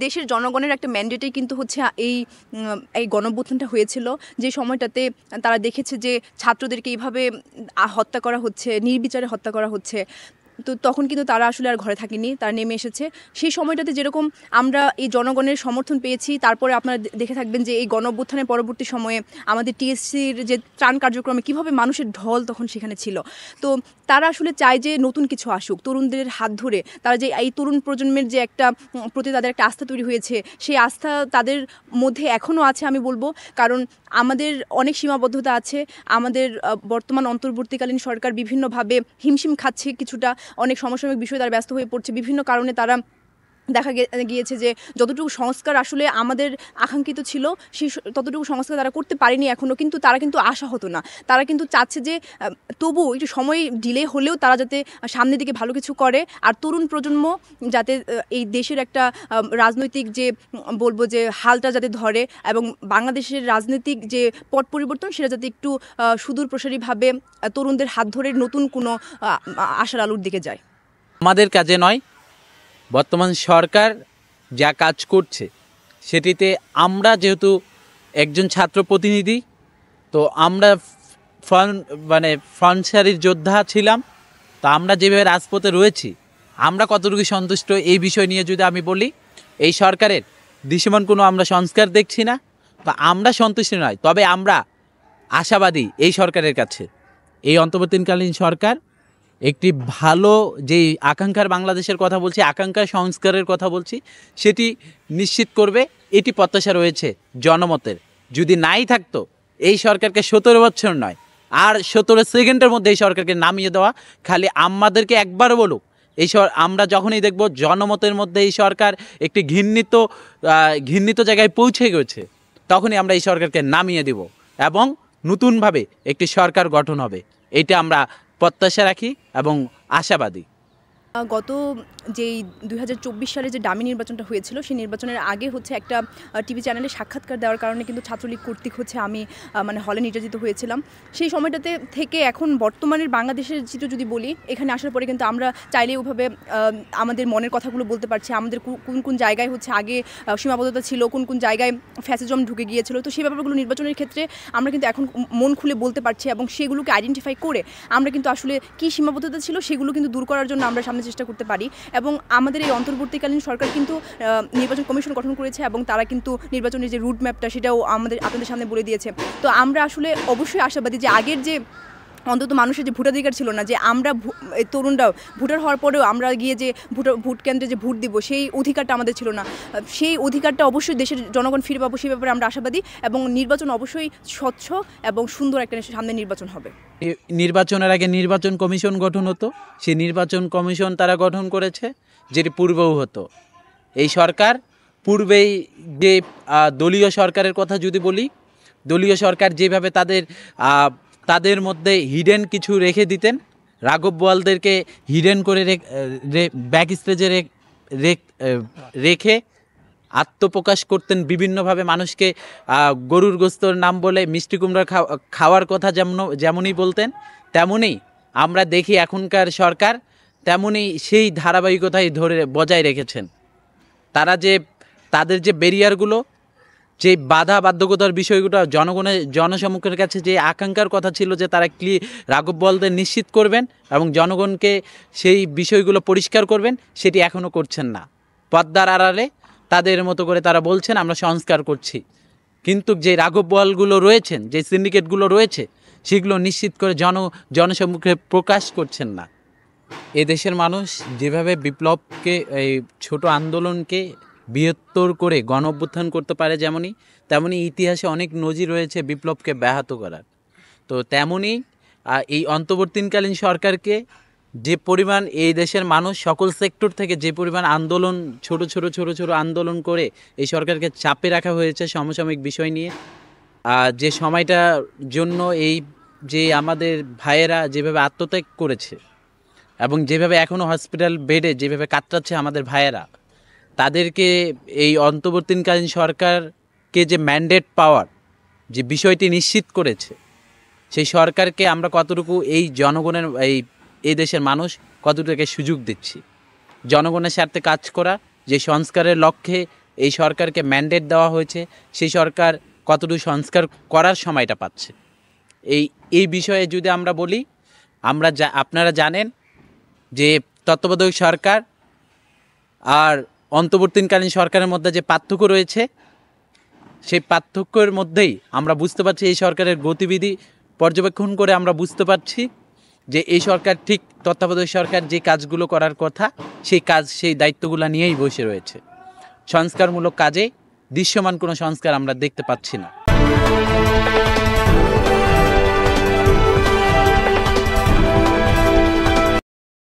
দেশের জনগণের একটা ম্যান্ডেটেই কিন্তু হচ্ছে এই গণঅভ্যুত্থানটা হয়েছিল, যে সময়টাতে তারা দেখেছে যে ছাত্রদেরকে এইভাবে হত্যা করা হচ্ছে, নির্বিচারে হত্যা করা হচ্ছে। তো তখন কিন্তু তারা আসলে আর ঘরে থাকেনি, তারা নেমে এসেছে। সেই সময়টাতে যেরকম আমরা এই জনগণের সমর্থন পেয়েছি, তারপরে আপনারা দেখে থাকবেন যে এই গণঅভ্যুত্থানের পরবর্তী সময়ে আমাদের টিএসসির যে ত্রাণ কার্যক্রমে কীভাবে মানুষের ঢল তখন সেখানে ছিল। তো তারা আসলে চায় যে নতুন কিছু আসুক, তরুণদের হাত ধরে তারা যে এই তরুণ প্রজন্মের যে একটা প্রতি তাদের একটা আস্থা তৈরি হয়েছে, সেই আস্থা তাদের মধ্যে এখনও আছে আমি বলবো। কারণ আমাদের অনেক সীমাবদ্ধতা আছে, আমাদের বর্তমান অন্তর্বর্তীকালীন সরকার বিভিন্নভাবে হিমশিম খাচ্ছে, কিছুটা অনেক সমসাময়িক বিষয়ে তারা ব্যস্ত হয়ে পড়ছে, বিভিন্ন কারণে তারা দেখা গিয়েছে যে যতটুকু সংস্কার আসলে আমাদের আকাঙ্ক্ষিত ছিল সেই ততটুকু সংস্কার তারা করতে পারেনি এখনও। কিন্তু তারা কিন্তু আশাহত না, তারা কিন্তু চাচ্ছে যে তবু একটু সময় ডিলে হলেও তারা যাতে সামনের দিকে ভালো কিছু করে, আর তরুণ প্রজন্ম যাতে এই দেশের একটা রাজনৈতিক যে বলবো যে হালটা যাতে ধরে, এবং বাংলাদেশের রাজনৈতিক যে পট পরিবর্তন সেটা যাতে একটু সুদূর প্রসারীভাবে তরুণদের হাত ধরে নতুন কোনো আশার আলোর দিকে যায়। আমাদের কাজে নয়, বর্তমান সরকার যা কাজ করছে সেটিতে আমরা যেহেতু একজন ছাত্র প্রতিনিধি, তো আমরা ফ্রন্ট সারির যোদ্ধা ছিলাম, তো আমরা যেভাবে রাজপথে রয়েছি আমরা কতটুকু সন্তুষ্ট এই বিষয় নিয়ে যদি আমি বলি, এই সরকারের দৃশ্যমান কোনো আমরা সংস্কার দেখছি না, তো আমরা সন্তুষ্ট নয়। তবে আমরা আশাবাদী এই সরকারের কাছে, এই অন্তর্বর্তীকালীন সরকার একটি ভালো যেই আকাঙ্ক্ষার বাংলাদেশের কথা বলছি, আকাঙ্ক্ষার সংস্কারের কথা বলছি, সেটি নিশ্চিত করবে, এটি প্রত্যাশা রয়েছে জনমতের। যদি নাই থাকতো এই সরকারকে 17 বছর নয় আর 17 সেকেন্ডের মধ্যে এই সরকারকে নামিয়ে দেওয়া, খালি আমাদেরকে একবার বলুক আমরা যখনই দেখব জনমতের মধ্যে এই সরকার একটি ঘৃণিত জায়গায় পৌঁছে গেছে, তখনই আমরা এই সরকারকে নামিয়ে দেব এবং নতুনভাবে একটি সরকার গঠন হবে। এটা আমরা প্রত্যাশা রাখি এবং আশাবাদী। গত যেই 2024 সালে যে ডামি নির্বাচনটা হয়েছিল, সেই নির্বাচনের আগে হচ্ছে একটা টিভি চ্যানেলে সাক্ষাৎকার দেওয়ার কারণে কিন্তু ছাত্রলীগ কর্তৃক হচ্ছে আমি হলে নির্যাতিত হয়েছিলাম। সেই সময়টাতে থেকে এখন বর্তমানের বাংলাদেশের চিত্র যদি বলি, এখানে আসার পরে কিন্তু আমরা চাইলে ওইভাবে আমাদের মনের কথাগুলো বলতে পারছি, আমাদের কোন কোন জায়গায় হচ্ছে আগে সীমাবদ্ধতা ছিল, কোন কোন জায়গায় ফ্যাসিজম ঢুকে গিয়েছিল, তো সেই ব্যাপারগুলো নির্বাচনের ক্ষেত্রে আমরা কিন্তু এখন মন খুলে বলতে পারছি, এবং সেগুলোকে আইডেন্টিফাই করে আমরা কিন্তু আসলে কী সীমাবদ্ধতা ছিল সেগুলো কিন্তু দূর করার জন্য আমরা সামনে চেষ্টা করতে পারি। এবং আমাদের এই অন্তর্বর্তীকালীন সরকার কিন্তু নির্বাচন কমিশন গঠন করেছে, এবং তারা কিন্তু নির্বাচনের যে রুট ম্যাপটা সেটাও আপনাদের সামনে বলে দিয়েছে। তো আমরা আসলে অবশ্যই আশাবাদী যে আগের যে অন্তত মানুষের যে ভোটাধিকার ছিল না, যে আমরা তরুণরাও ভোটার হওয়ার পরেও আমরা গিয়ে যে ভোট কেন্দ্রে যে ভোট দিব, সেই অধিকারটা আমাদের ছিল না, সেই অধিকারটা অবশ্যই দেশের জনগণ ফিরে পাবো, সেই ব্যাপারে আমরা আশাবাদী। এবং নির্বাচন অবশ্যই স্বচ্ছ এবং সুন্দর একটা সামনে নির্বাচন হবে। নির্বাচনের আগে নির্বাচন কমিশন গঠন হতো, সেই নির্বাচন কমিশন তারা গঠন করেছে, যেটি পূর্বেও হতো। এই সরকার পূর্বেই যে দলীয় সরকারের কথা যদি বলি, দলীয় সরকার যেভাবে তাদের মধ্যে হিডেন কিছু রেখে দিতেন, রাঘব বোয়ালদেরকে হিডেন করে ব্যাক স্টেজে রেখে আত্মপ্রকাশ করতেন বিভিন্নভাবে, মানুষকে গরুর গোস্তর নাম বলে মিষ্টি কুমড়া খাওয়ার কথা যেমনই বলতেন, তেমনই আমরা দেখি এখনকার সরকার তেমনই সেই ধারাবাহিকতাই বজায় রেখেছেন। তাদের যে ব্যারিয়ারগুলো, যে বাধ্যকতার বিষয়গুলো জনসম্মুখের কাছে যে আকাঙ্ক্ষার কথা ছিল যে তারা রাঘব বোয়ালদের নিশ্চিত করবেন এবং জনগণকে সেই বিষয়গুলো পরিষ্কার করবেন, সেটি এখনও করছেন না। পর্দার আড়ালে তাদের মতো করে তারা বলছেন আমরা সংস্কার করছি, কিন্তু যে রাঘব বোয়ালগুলো রয়েছেন, যে সিন্ডিকেটগুলো রয়েছে, সেগুলো নিশ্চিত করে জনসম্মুখে প্রকাশ করছেন না। এদেশের মানুষ যেভাবে বিপ্লবকে, এই ছোট আন্দোলনকে বৃহত্তর করে গণ অভ্যুত্থান করতে পারে, তেমনি ইতিহাসে অনেক নজির রয়েছে বিপ্লবকে ব্যাহত করার। তো তেমনি এই অন্তর্বর্তীকালীন সরকারকে যে পরিমাণ এই দেশের মানুষ সকল সেক্টর থেকে যে পরিমাণ আন্দোলন, ছোট ছোট আন্দোলন করে এই সরকারকে চাপে রাখা হয়েছে সমসাময়িক বিষয় নিয়ে, যে সময়টার জন্য এই যে আমাদের ভাইয়েরা যেভাবে আত্মত্যাগ করেছে এবং যেভাবে এখনও হসপিটাল বেডে যেভাবে কাতরাচ্ছে আমাদের ভাইয়েরা, তাদেরকে এই অন্তর্বর্তীকালীন সরকারকে যে ম্যান্ডেট পাওয়ার যে বিষয়টি নিশ্চিত করেছে, সেই সরকারকে আমরা কতটুকু এই জনগণের এই দেশের মানুষ কতটুকু সুযোগ দিচ্ছি, জনগণের স্বার্থে কাজ করা, যে সংস্কারের লক্ষ্যে এই সরকারকে ম্যান্ডেট দেওয়া হয়েছে, সেই সরকার কতটুকু সংস্কার করার সময়টা পাচ্ছে। এই বিষয়ে যদি আমরা বলি, আপনারা জানেন যে তত্ত্বাবধায়ক সরকার আর অন্তর্বর্তীকালীন সরকারের মধ্যে যে পার্থক্য রয়েছে, সেই পার্থক্যের মধ্যেই আমরা বুঝতে পারছি, এই সরকারের গতিবিধি পর্যবেক্ষণ করে আমরা বুঝতে পারছি যে এই সরকার ঠিক তত্ত্বাবধায়ক সরকার যে কাজগুলো করার কথা সেই দায়িত্বগুলো নিয়েই বসে রয়েছে। সংস্কারমূলক কাজে দৃশ্যমান কোনো সংস্কার আমরা দেখতে পাচ্ছি না।